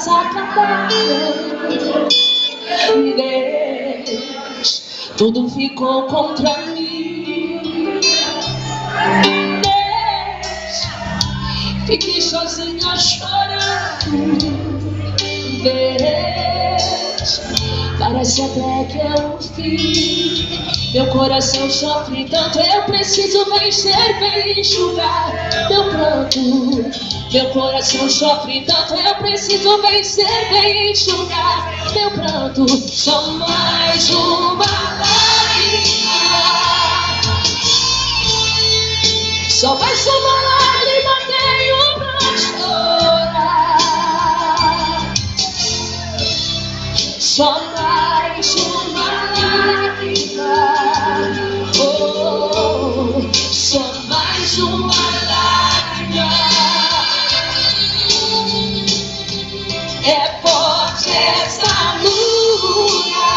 casa acabar. Deus, tudo ficou contra mim. Deus, fiquei sozinha chorando. Deus, parece até que é o fim. Meu coração sofre tanto, eu preciso vencer, vem enxugar meu pranto. Meu coração sofre tanto, eu preciso vencer, vem enxugar meu pranto. Só mais uma lágrima, só mais uma lágrima tenho pra chorar. Só mais uma lágrima, oh, só mais uma lágrima. É forte essa luta,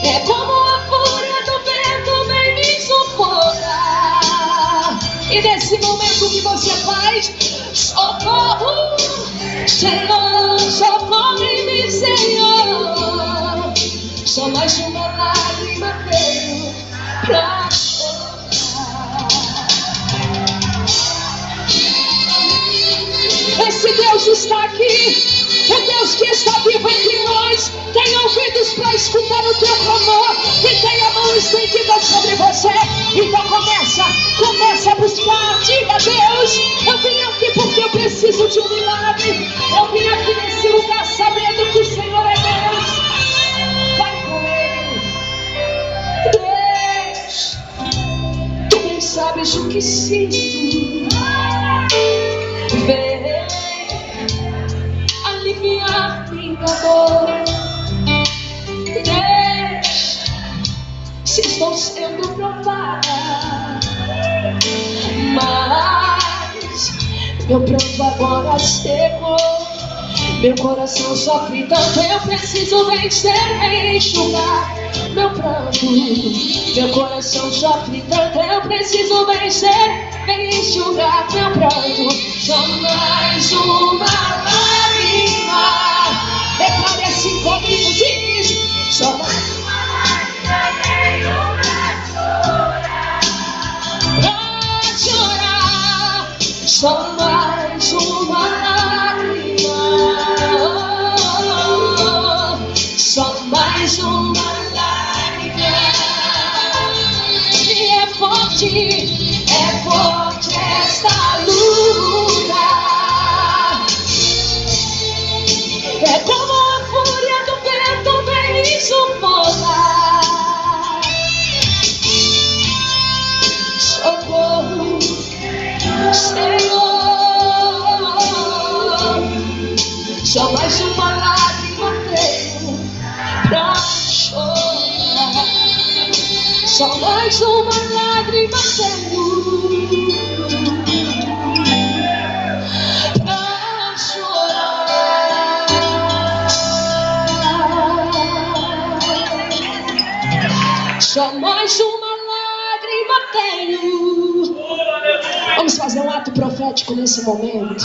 é como a fúria do vento vem me sufocar. E nesse momento que você faz, socorro, Senhor, socorre-me, Senhor. Só mais uma lágrima tenho pra chorar. Esse Deus está aqui, o Deus que está vivo entre nós, tem ouvidos para escutar o teu clamor e tem a mão estendida sobre você. Então começa a buscar, diga: Deus, eu vim aqui porque eu preciso de um milagre. Eu vim aqui nesse lugar sabendo que o Senhor é Deus. Vai com Ele. Deus, tu bem sabes o que sinto. Vem aliviar minha dor. Deus, se estou sendo provada, mas meu pranto agora secou. Meu coração sofre tanto, eu preciso vencer, vem enxugar meu pranto. Meu coração sofre tanto, eu preciso vencer, vem enxugar meu pranto. Só mais uma lágrima. Declare assim comigo, diz: só mais uma lágrima tenho pra chorar. Só mais uma lágrima, só mais uma lágrima. E é forte esta luta. É como a fúria do vento vem me sufocar. Socorro, Senhor. Só mais uma lágrima tenho pra chorar. Só mais uma lágrima tenho pra chorar. Só mais uma lágrima tenho. Vamos fazer um ato profético nesse momento.